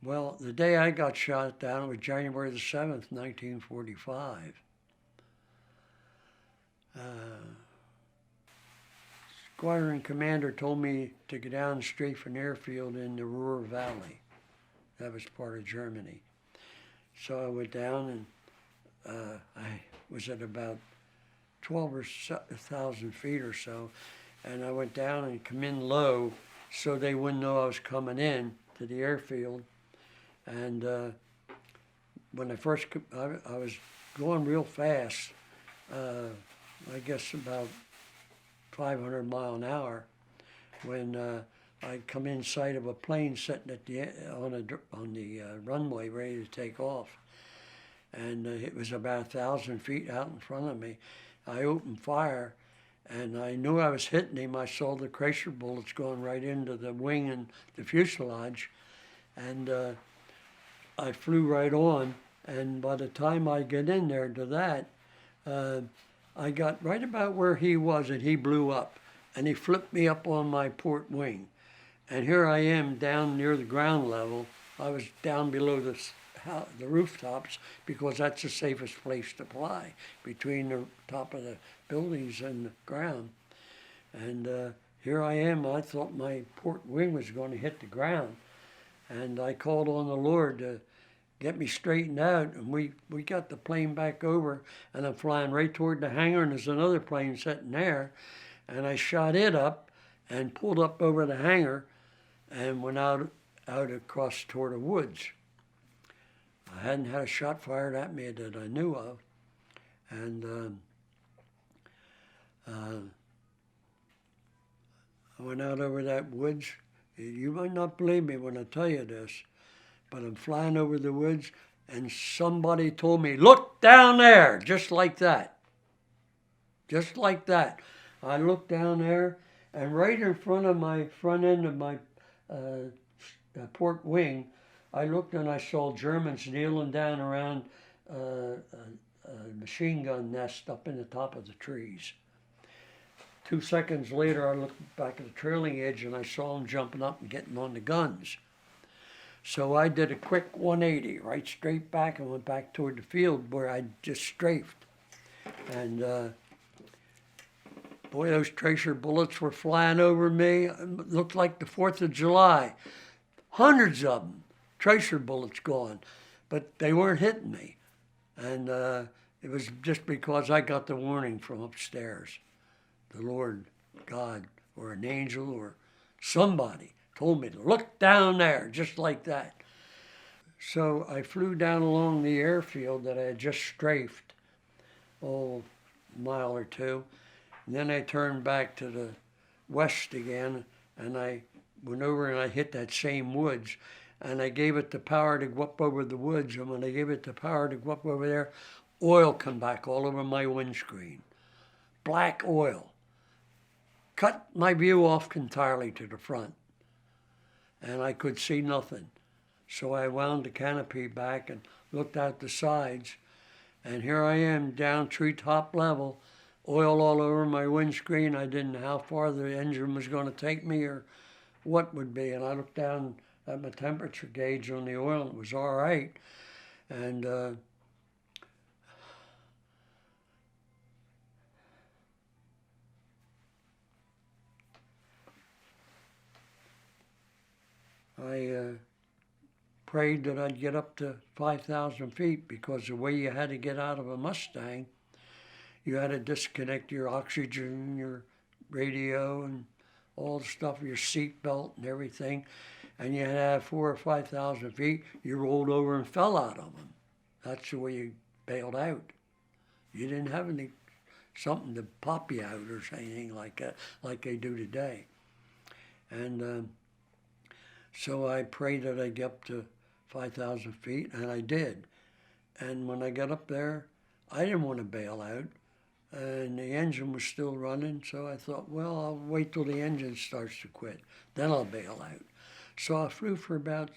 Well, the day I got shot down was January the 7th, 1945. Uh, Squadron commander told me to go down and strafe an airfield in the Ruhr Valley. That was part of Germany. So I went down and I was at about 12 or 1,000 feet or so. And I went down and come in low so they wouldn't know I was coming in to the airfield. And when I first, I was going real fast, I guess about 500 mile an hour, when I come in sight of a plane sitting at the on the runway ready to take off, and it was about 1,000 feet out in front of me. I opened fire, and I knew I was hitting him. I saw the tracer bullets going right into the wing and the fuselage, and I flew right on. And by the time I get in there to that, I got right about where he was, and he blew up, and he flipped me up on my port wing. And here I am down near the ground level. I was down below the rooftops because that's the safest place to fly, between the top of the buildings and the ground. And here I am. I thought my port wing was going to hit the ground. And I called on the Lord to get me straightened out, and we got the plane back over, and I'm flying right toward the hangar, and there's another plane sitting there, and I shot it up and pulled up over the hangar and went out across toward the woods. I hadn't had a shot fired at me that I knew of, and I went out over that woods. You might not believe me when I tell you this, but I'm flying over the woods, and somebody told me, "Look down there," just like that. Just like that. I looked down there, and right in front of my front end of my port wing, I looked and I saw Germans kneeling down around a machine gun nest up in the top of the trees. 2 seconds later, I looked back at the trailing edge and I saw them jumping up and getting on the guns. So I did a quick 180, right straight back, and went back toward the field where I just strafed. And boy, those tracer bullets were flying over me. It looked like the 4th of July. Hundreds of them, tracer bullets going, but they weren't hitting me. And it was just because I got the warning from upstairs. The Lord, God, or an angel, or somebody told me to look down there, just like that. So I flew down along the airfield that I had just strafed, a mile or two, and then I turned back to the west again, and I went over and I hit that same woods, and I gave it the power to go up over the woods, and when I gave it the power to go up over there, oil come back all over my windscreen. Black oil. Cut my view off entirely to the front, and I could see nothing. So I wound the canopy back and looked out the sides, and here I am down treetop level, oil all over my windscreen. I didn't know how far the engine was going to take me or what would be, and I looked down at my temperature gauge on the oil, and it was all right. And I prayed that I'd get up to 5,000 feet, because the way you had to get out of a Mustang, you had to disconnect your oxygen, your radio, and all the stuff, your seat belt and everything, and you had to have 4,000 or 5,000 feet. You rolled over and fell out of them. That's the way you bailed out. You didn't have something to pop you out or anything like that, like they do today. And so I prayed that I'd get up to 5,000 feet, and I did. And when I got up there, I didn't want to bail out, and the engine was still running, so I thought, well, I'll wait till the engine starts to quit, then I'll bail out. So I flew for about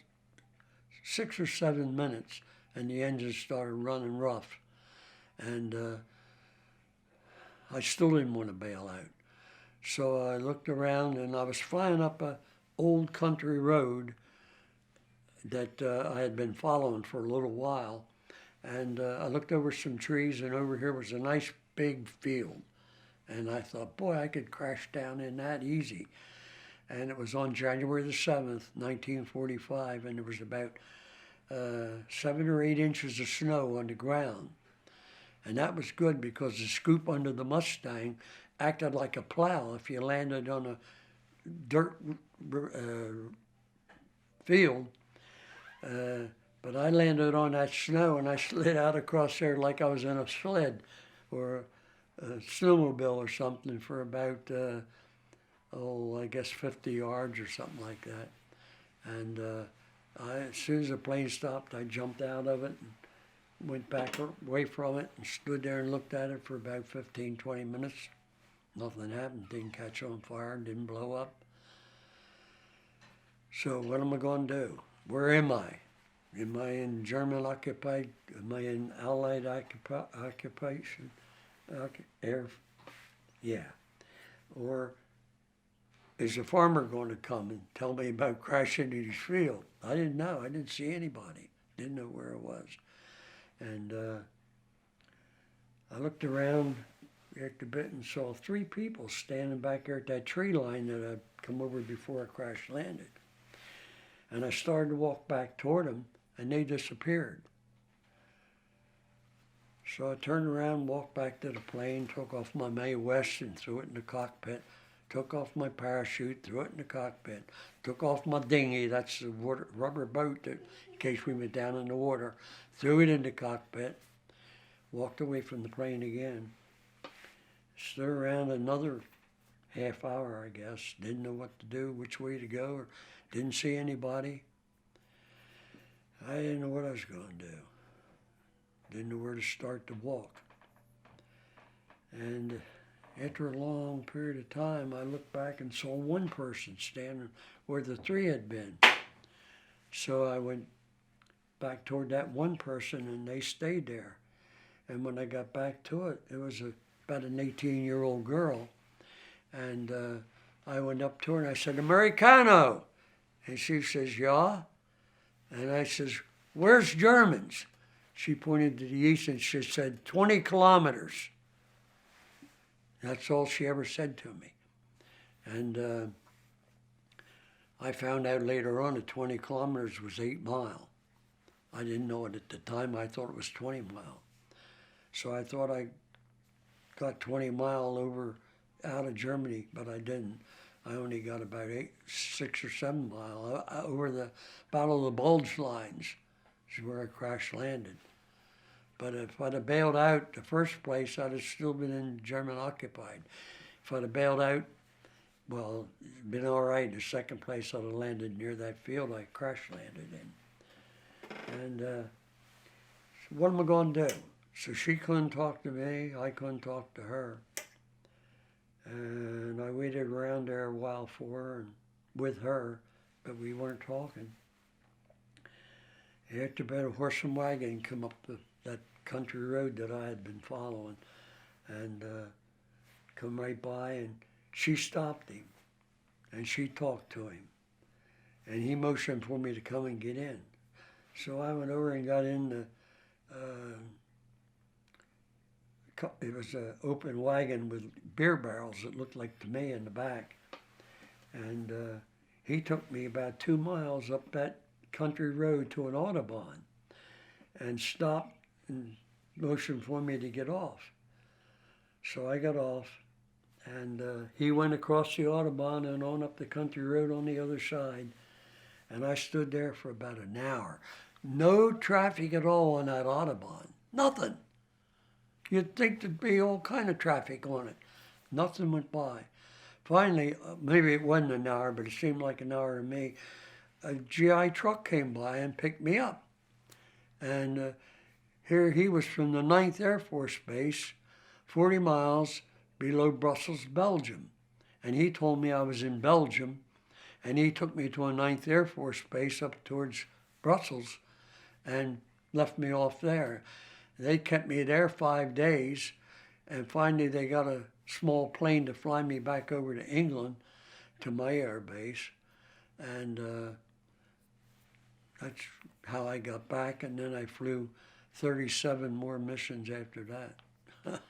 6 or 7 minutes, and the engine started running rough. And I still didn't want to bail out. So I looked around, and I was flying up a old country road that I had been following for a little while. And I looked over some trees, and over here was a nice big field. And I thought, boy, I could crash down in that easy. And it was on January the 7th, 1945, and there was about 7 or 8 inches of snow on the ground. And that was good because the scoop under the Mustang acted like a plow if you landed on a dirt field. But I landed on that snow and I slid out across there like I was in a sled or a snowmobile or something for about, I guess 50 yards or something like that. And as soon as the plane stopped, I jumped out of it and went back away from it and stood there and looked at it for about 15, 20 minutes. Nothing happened, didn't catch on fire, didn't blow up. So what am I going to do? Where am I? Am I in German occupied? Am I in Allied occupation? Air? Yeah. Or is a farmer going to come and tell me about crashing in his field? I didn't know. I didn't see anybody. Didn't know where it was. And I looked around at the bit and saw 3 people standing back there at that tree line that I'd come over before I crash landed. And I started to walk back toward them, and they disappeared. So I turned around, walked back to the plane, took off my Mae West and threw it in the cockpit, took off my parachute, threw it in the cockpit, took off my dinghy, that's the rubber boat that, in case we went down in the water, threw it in the cockpit, walked away from the plane again. Stood around another half hour, I guess. Didn't know what to do, which way to go, or didn't see anybody. I didn't know what I was going to do. Didn't know where to start to walk. And after a long period of time, I looked back and saw one person standing where the 3 had been. So I went back toward that one person, and they stayed there. And when I got back to it, it was about an 18-year-old girl. And I went up to her and I said, "Americano." And she says, "Yeah." And I says, "Where's Germans?" She pointed to the east and she said, 20 kilometers. That's all she ever said to me. And I found out later on that 20 kilometers was 8 miles. I didn't know it at the time. I thought it was 20 miles. So I thought I got 20 miles over out of Germany, but I didn't. I only got about 6 or 7 miles over the Battle of the Bulge Lines, is where I crash landed. But if I'd have bailed out the first place, I'd have still been in German occupied. If I'd have bailed out, well, it'd been all right. The second place I'd have landed near that field I crash landed in. And so what am I going to do? So she couldn't talk to me, I couldn't talk to her. And I waited around there a while for her and with her, but we weren't talking. After about a horse and wagon come up that country road that I had been following and come right by, and she stopped him and she talked to him. And he motioned for me to come and get in. So I went over and got in the it was an open wagon with beer barrels that looked like to me in the back. And he took me about 2 miles up that country road to an Autobahn and stopped and motioned for me to get off. So I got off, and he went across the Autobahn and on up the country road on the other side. And I stood there for about an hour. No traffic at all on that Autobahn. Nothing. You'd think there'd be all kind of traffic on it. Nothing went by. Finally, maybe it wasn't an hour, but it seemed like an hour to me, a GI truck came by and picked me up. And here he was from the 9th Air Force Base, 40 miles below Brussels, Belgium. And he told me I was in Belgium, and he took me to a 9th Air Force Base up towards Brussels and left me off there. They kept me there 5 days, and finally they got a small plane to fly me back over to England to my air base. And that's how I got back, and then I flew 37 more missions after that.